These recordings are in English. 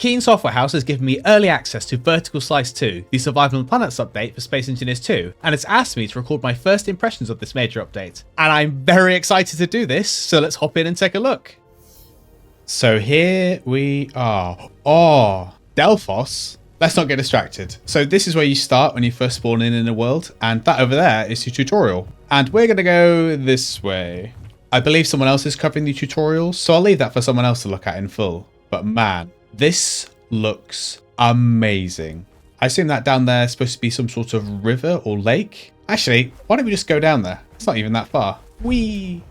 Keen Software House has given me early access to Vertical Slice 2, the Survival on Planets update for Space Engineers 2, and it's asked me to record my first impressions of this major update. And I'm very excited to do this, so let's hop in and take a look. So here we are. Oh, Delphos. Let's not get distracted. So this is where you start when you first spawn in a world, and that over there is your tutorial. And we're going to go this way. I believe someone else is covering the tutorial, so I'll leave that for someone else to look at in full. But man, this looks amazing. I assume that down there is supposed to be some sort of river or lake. Actually, why don't we just go down there? It's not even that far. Whee!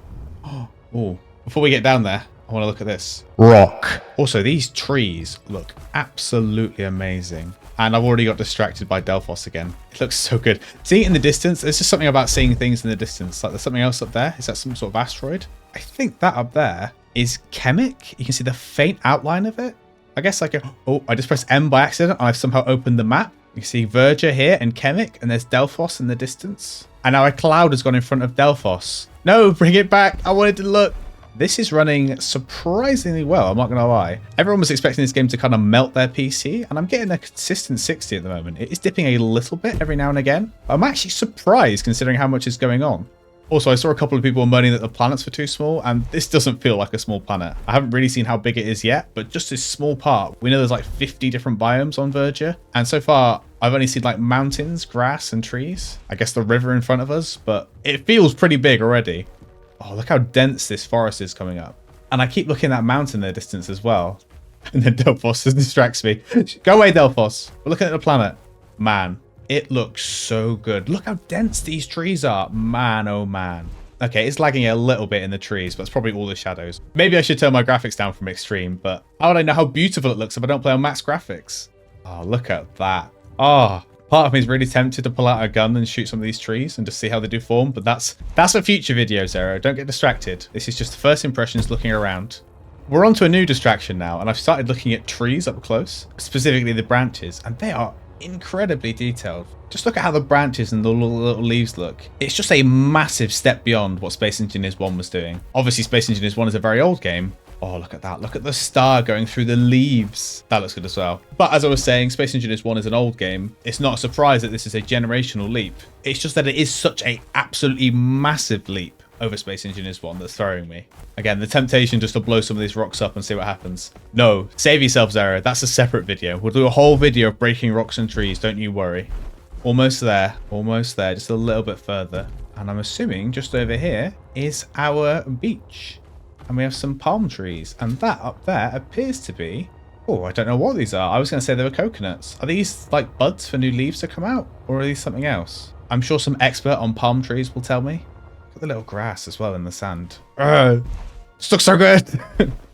Oh, before we get down there, I want to look at this. Rock. Also, these trees look absolutely amazing. And I've already got distracted by Delphos again. It looks so good. See, in the distance, there's just something about seeing things in the distance. Like there's something else up there. Is that some sort of asteroid? I think that up there is Chemic. You can see the faint outline of it. I guess like oh, I just pressed M by accident and I've somehow opened the map. You see Verdure here and Chemic, and there's Delphos in the distance. And now a cloud has gone in front of Delphos. No, bring it back. I wanted to look. This is running surprisingly well, I'm not going to lie. Everyone was expecting this game to kind of melt their PC, and I'm getting a consistent 60 at the moment. It is dipping a little bit every now and again. I'm actually surprised considering how much is going on. Also, I saw a couple of people moaning that the planets were too small, and this doesn't feel like a small planet. I haven't really seen how big it is yet, but just this small part. We know there's like 50 different biomes on Verdure, and so far I've only seen like mountains, grass, and trees. I guess the river in front of us, but it feels pretty big already. Oh, look how dense this forest is coming up. And I keep looking at that mountain in the distance as well. And then Delphos distracts me. Go away, Delphos. We're looking at the planet. Man, it looks so good. Look how dense these trees are. Man, oh man. Okay, it's lagging a little bit in the trees, but it's probably all the shadows. Maybe I should turn my graphics down from extreme, but how would I know how beautiful it looks if I don't play on max graphics? Oh, look at that. Oh, part of me is really tempted to pull out a gun and shoot some of these trees and just see how they do form, but that's a future video, Zero. Don't get distracted. This is just the first impressions looking around. We're on to a new distraction now, and I've started looking at trees up close, specifically the branches, and they are incredibly detailed. Just look at how the branches and the little leaves look. It's just a massive step beyond what Space Engineers 1 was doing. Obviously, Space Engineers 1 is a very old game. Oh, look at that. Look at the star going through the leaves. That looks good as well. But as I was saying, Space Engineers 1 is an old game. It's not a surprise that this is a generational leap. It's just that it is such a absolutely massive leap over Space Engineers 1 that's throwing me. Again, the temptation just to blow some of these rocks up and see what happens. No, save yourself, Zara. That's a separate video. We'll do a whole video of breaking rocks and trees. Don't you worry. Almost there. Almost there. Just a little bit further. And I'm assuming just over here is our beach. And we have some palm trees. And that up there appears to be... Oh, I don't know what these are. I was going to say they were coconuts. Are these like buds for new leaves to come out? Or are these something else? I'm sure some expert on palm trees will tell me. Look at the little grass as well in the sand. This looks so good.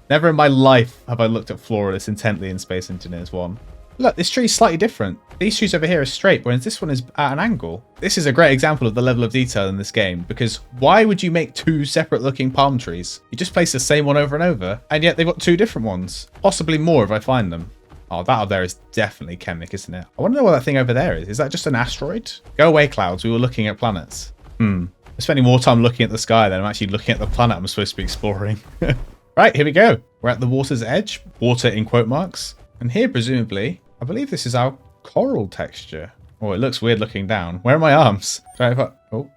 Never in my life have I looked at flora this intently in Space Engineers 1. Look, this tree's slightly different. These trees over here are straight, whereas this one is at an angle. This is a great example of the level of detail in this game, because why would you make two separate looking palm trees? You just place the same one over and over, and yet they've got two different ones. Possibly more if I find them. Oh, that up there is definitely Chemic, isn't it? I want to know what that thing over there is. Is that just an asteroid? Go away, clouds. We were looking at planets. I'm spending more time looking at the sky than I'm actually looking at the planet I'm supposed to be exploring. Right, here we go. We're at the water's edge. Water in quote marks. And here, presumably, I believe this is our coral texture. Oh, it looks weird looking down. Where are my arms? Oh,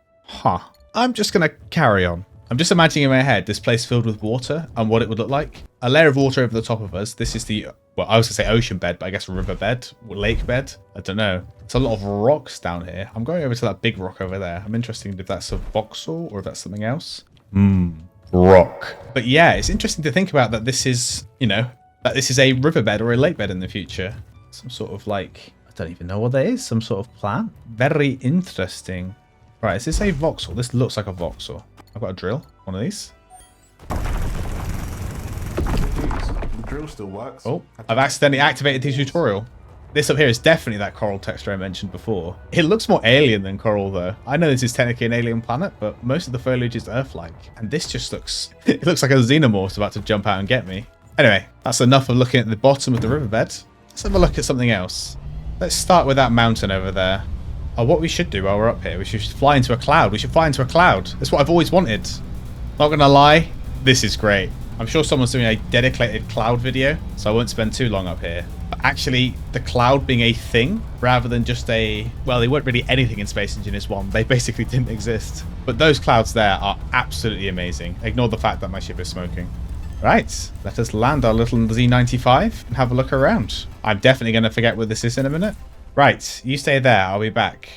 I'm just going to carry on. I'm just imagining in my head this place filled with water and what it would look like. A layer of water over the top of us. This is the, well, I was going to say ocean bed, but I guess river bed or lake bed. I don't know. It's a lot of rocks down here. I'm going over to that big rock over there. I'm interested if that's a voxel or if that's something else. Rock. But yeah, it's interesting to think about that this is, you know, that this is a riverbed or a lake bed in the future. Some sort of like, I don't even know what that is. Some sort of plant. Very interesting. Right, is this a voxel? This looks like a voxel. I've got a drill. One of these. The drill still works. Oh, I've accidentally activated the tutorial. This up here is definitely that coral texture I mentioned before. It looks more alien than coral though. I know this is technically an alien planet, but most of the foliage is Earth-like. And this just looks, it looks like a xenomorph's about to jump out and get me. Anyway, that's enough of looking at the bottom of the riverbed. Let's have a look at something else. Let's start with that mountain over there. Oh, what we should do while we're up here, we should fly into a cloud. We should fly into a cloud. That's what I've always wanted. Not gonna lie, this is great. I'm sure someone's doing a dedicated cloud video, so I won't spend too long up here. But actually, the cloud being a thing rather than just a... Well, they weren't really anything in Space Engineers 1. They basically didn't exist. But those clouds there are absolutely amazing. Ignore the fact that my ship is smoking. Right, let us land our little Z95 and have a look around. I'm definitely going to forget where this is in a minute. Right, you stay there. I'll be back.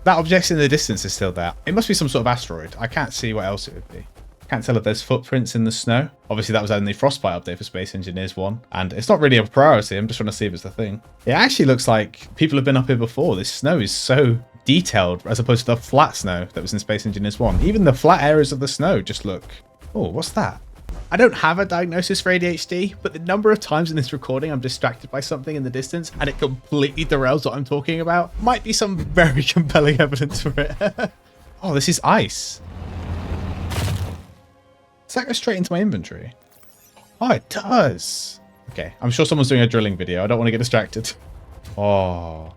That object in the distance is still there. It must be some sort of asteroid. I can't see what else it would be. Can't tell if there's footprints in the snow. Obviously, that was in the Frostbite update for Space Engineers 1. And it's not really a priority. I'm just trying to see if it's a thing. It actually looks like people have been up here before. This snow is so detailed as opposed to the flat snow that was in Space Engineers 1. Even the flat areas of the snow just look... Oh, what's that? I don't have a diagnosis for ADHD, but the number of times in this recording I'm distracted by something in the distance and it completely derails what I'm talking about might be some very compelling evidence for it. Oh, this is ice. Does that go straight into my inventory? Oh, it does. Okay, I'm sure someone's doing a drilling video. I don't want to get distracted. Oh,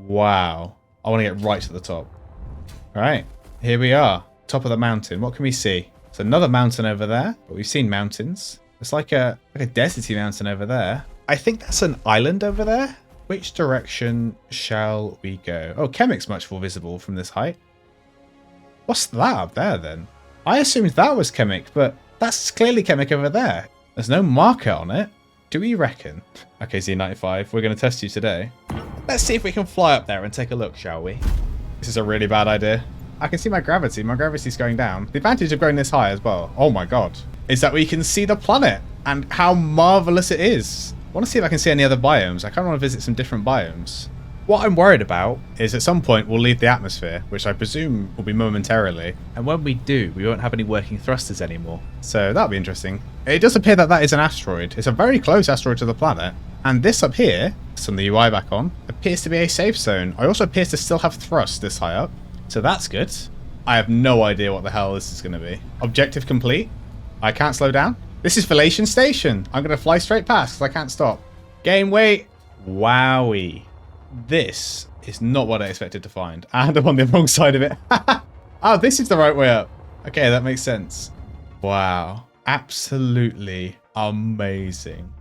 wow. I want to get right to the top. All right, here we are. Top of the mountain. What can we see? There's another mountain over there, but we've seen mountains. It's like a deserty mountain over there. I think that's an island over there. Which direction shall we go? Oh, Chemic's much more visible from this height. What's that up there then? I assumed that was Chemic, but that's clearly Chemic over there. There's no marker on it. Do we reckon? Okay, Z95, we're going to test you today. Let's see if we can fly up there and take a look, shall we? This is a really bad idea. I can see my gravity. My gravity's going down. The advantage of going this high as well, oh my god, is that we can see the planet and how marvelous it is. I want to see if I can see any other biomes. I kind of want to visit some different biomes. What I'm worried about is at some point we'll leave the atmosphere, which I presume will be momentarily. And when we do, we won't have any working thrusters anymore. So that'll be interesting. It does appear that that is an asteroid. It's a very close asteroid to the planet. And this up here, turn the UI back on, appears to be a safe zone. I also appear to still have thrust this high up. So that's good. I have no idea what the hell this is going to be. Objective complete. I can't slow down. This is Velation Station. I'm going to fly straight past because I can't stop. Game wait. Wowie. This is not what I expected to find. And I'm on the wrong side of it. Oh, this is the right way up. Okay, that makes sense. Wow. Absolutely amazing.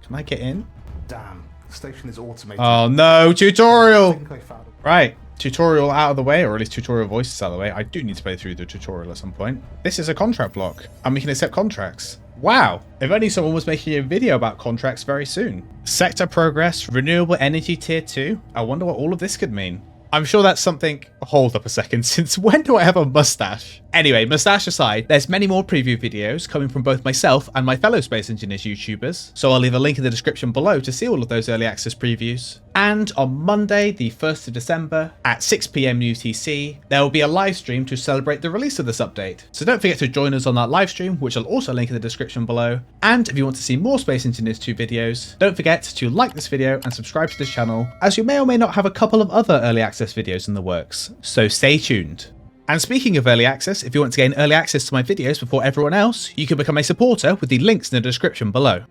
Can I get in? Damn, the station is automated. Oh no, tutorial! I think I found it. Right, tutorial out of the way, or at least tutorial voices out of the way. I do need to play through the tutorial at some point. This is a contract block, and we can accept contracts. Wow, if only someone was making a video about contracts very soon. Sector progress, renewable energy tier 2. I wonder what all of this could mean. I'm sure that's something... Hold up a second, since when do I have a mustache? Anyway, mustache aside, there's many more preview videos coming from both myself and my fellow Space Engineers YouTubers, so I'll leave a link in the description below to see all of those early access previews. And on Monday, the 1st of December, at 6 PM UTC, there will be a live stream to celebrate the release of this update. So don't forget to join us on that live stream, which I'll also link in the description below. And if you want to see more Space Engineers 2 videos, don't forget to like this video and subscribe to this channel, as you may or may not have a couple of other early access videos in the works, so stay tuned. And speaking of early access, if you want to gain early access to my videos before everyone else, you can become a supporter with the links in the description below.